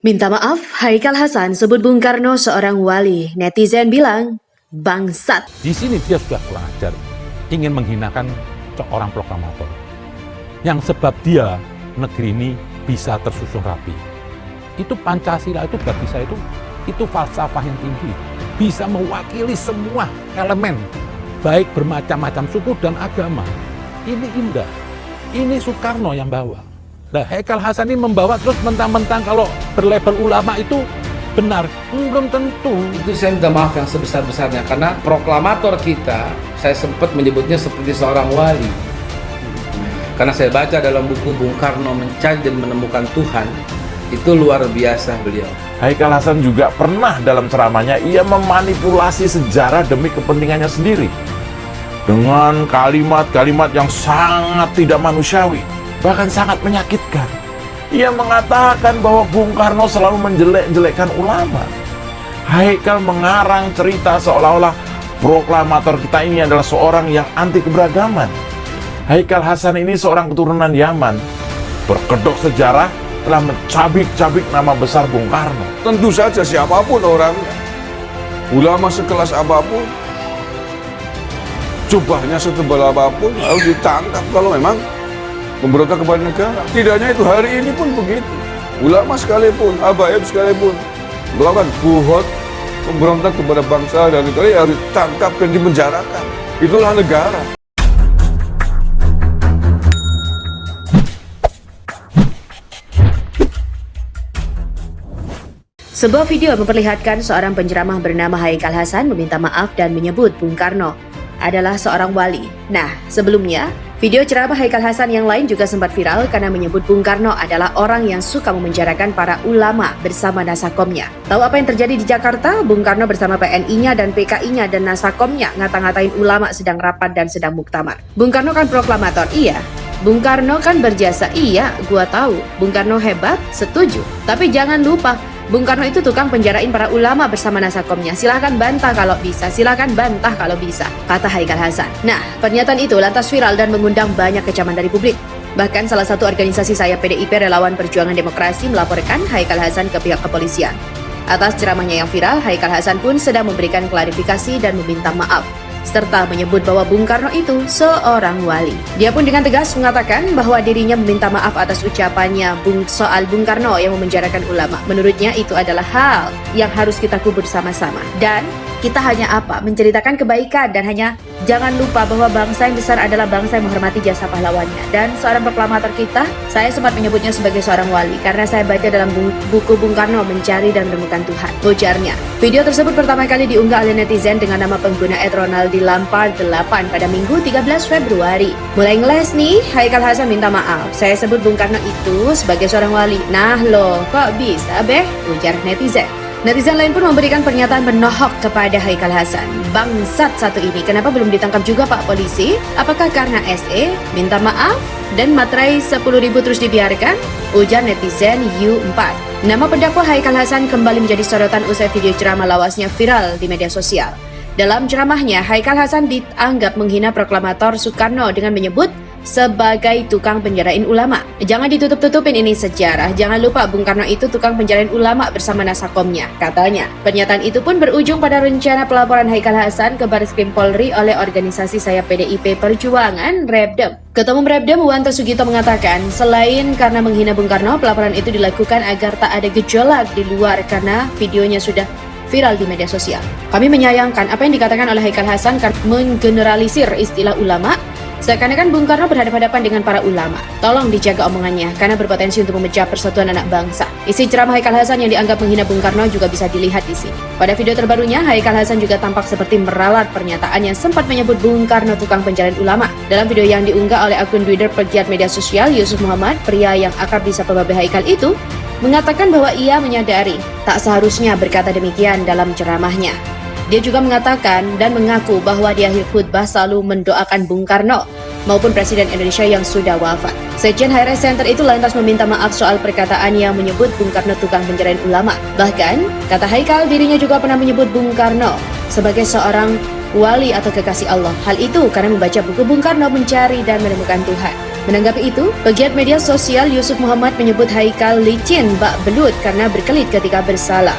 Minta maaf, Haikal Hasan sebut Bung Karno seorang wali. Netizen bilang, bangsat. Di sini dia sudah kurang ajar, ingin menghinakan seorang proklamator. Yang sebab dia, negeri ini bisa tersusun rapi. Itu Pancasila itu bagi saya itu falsafah yang tinggi. Bisa mewakili semua elemen, baik bermacam-macam suku dan agama. Ini indah. Ini Soekarno yang bawa. Nah, Haikal Hasan ini membawa terus mentang-mentang kalau berlabel ulama itu benar. Belum tentu. Itu saya minta maaf yang sebesar-besarnya karena proklamator kita, saya sempat menyebutnya seperti seorang wali. Karena saya baca dalam buku Bung Karno Mencari dan Menemukan Tuhan, itu luar biasa beliau. Haikal Hasan juga pernah dalam ceramahnya ia memanipulasi sejarah demi kepentingannya sendiri dengan kalimat-kalimat yang sangat tidak manusiawi, bahkan sangat menyakitkan. Ia mengatakan bahwa Bung Karno selalu menjelek-jelekkan ulama. Haikal mengarang cerita seolah-olah proklamator kita ini adalah seorang yang anti keberagaman. Haikal Hasan ini seorang keturunan Yaman, berkedok sejarah telah mencabik-cabik nama besar Bung Karno. Tentu saja siapapun orangnya, ulama sekelas apapun, jubahnya setebal apapun harus ditangkap kalau memang memberontak kepada negara. Tidak hanya itu, hari ini pun begitu. Ulama sekalipun, habaib sekalipun melakukan buhot, memberontak kepada bangsa dan negara, ya harus ditangkap dan dipenjarakan. Itulah negara. Sebuah video memperlihatkan seorang penceramah bernama Haikal Hasan meminta maaf dan menyebut Bung Karno adalah seorang wali. Nah, sebelumnya, video ceramah Haikal Hasan yang lain juga sempat viral karena menyebut Bung Karno adalah orang yang suka memenjarakan para ulama bersama Nasakomnya. Tahu apa yang terjadi di Jakarta? Bung Karno bersama PNI-nya dan PKI-nya dan Nasakomnya ngata-ngatain ulama sedang rapat dan sedang muktamar. Bung Karno kan proklamator, iya. Bung Karno kan berjasa, iya, gua tahu. Bung Karno hebat, setuju. Tapi jangan lupa, Bung Karno itu tukang penjarain para ulama bersama Nasakomnya. Silahkan bantah kalau bisa, silahkan bantah kalau bisa, kata Haikal Hasan. Nah, pernyataan itu lantas viral dan mengundang banyak kecaman dari publik. Bahkan salah satu organisasi saya PDIP Relawan Perjuangan Demokrasi melaporkan Haikal Hasan ke pihak kepolisian. Atas ceramahnya yang viral, Haikal Hasan pun sedang memberikan klarifikasi dan meminta maaf, serta menyebut bahwa Bung Karno itu seorang wali. Dia pun dengan tegas mengatakan bahwa dirinya meminta maaf atas ucapannya soal Bung Karno yang memenjarakan ulama. Menurutnya itu adalah hal yang harus kita kubur sama-sama. Dan kita hanya menceritakan kebaikan dan hanya jangan lupa bahwa bangsa yang besar adalah bangsa yang menghormati jasa pahlawannya. Dan seorang proklamator kita, saya sempat menyebutnya sebagai seorang wali karena saya baca dalam buku Bung Karno Mencari dan Menemukan Tuhan, ujarnya. Video tersebut pertama kali diunggah oleh netizen dengan nama pengguna @ronaldilampard8 pada Minggu 13 Februari. Mulai ngeles nih, Haikal Hasan minta maaf. Saya sebut Bung Karno itu sebagai seorang wali. Nah loh, kok bisa beh? Ujar netizen. Netizen lain pun memberikan pernyataan menohok kepada Haikal Hasan. Bangsat satu ini, kenapa belum ditangkap juga Pak Polisi? Apakah karena SE? Minta maaf? Dan materai 10.000 terus dibiarkan? Ujar netizen U4. Nama pendakwa Haikal Hasan kembali menjadi sorotan usai video ceramah lawasnya viral di media sosial. Dalam ceramahnya, Haikal Hasan dianggap menghina proklamator Soekarno dengan menyebut sebagai tukang penjarain ulama. Jangan ditutup-tutupin, ini sejarah. Jangan lupa Bung Karno itu tukang penjarain ulama bersama Nasakomnya, katanya. Pernyataan itu pun berujung pada rencana pelaporan Haikal Hasan ke Barreskrim Polri oleh organisasi saya PDIP Perjuangan, Repdem. Ketua Umum Repdem Wanto Sugito mengatakan, selain karena menghina Bung Karno, pelaporan itu dilakukan agar tak ada gejolak di luar karena videonya sudah viral di media sosial. Kami menyayangkan apa yang dikatakan oleh Haikal Hasan karena menggeneralisir istilah ulama, seakan-akan Bung Karno berhadapan-hadapan dengan para ulama. Tolong dijaga omongannya, karena berpotensi untuk memecah persatuan anak bangsa. Isi ceramah Haikal Hasan yang dianggap menghina Bung Karno juga bisa dilihat di sini. Pada video terbarunya, Haikal Hasan juga tampak seperti meralat pernyataan yang sempat menyebut Bung Karno tukang penjarain ulama. Dalam video yang diunggah oleh akun Twitter pegiat media sosial, Yusuf Muhammad, pria yang akrab disapa Babe Haikal itu, mengatakan bahwa ia menyadari tak seharusnya berkata demikian dalam ceramahnya. Dia juga mengatakan dan mengaku bahwa di akhir khutbah selalu mendoakan Bung Karno maupun Presiden Indonesia yang sudah wafat. Sekjen HRS Center itu lantas meminta maaf soal perkataan yang menyebut Bung Karno tukang penjarain ulama. Bahkan, kata Haikal, dirinya juga pernah menyebut Bung Karno sebagai seorang wali atau kekasih Allah. Hal itu karena membaca buku Bung Karno Mencari dan Menemukan Tuhan. Menanggapi itu, pegiat media sosial Yusuf Muhammad menyebut Haikal licin bak belut karena berkelit ketika bersalah.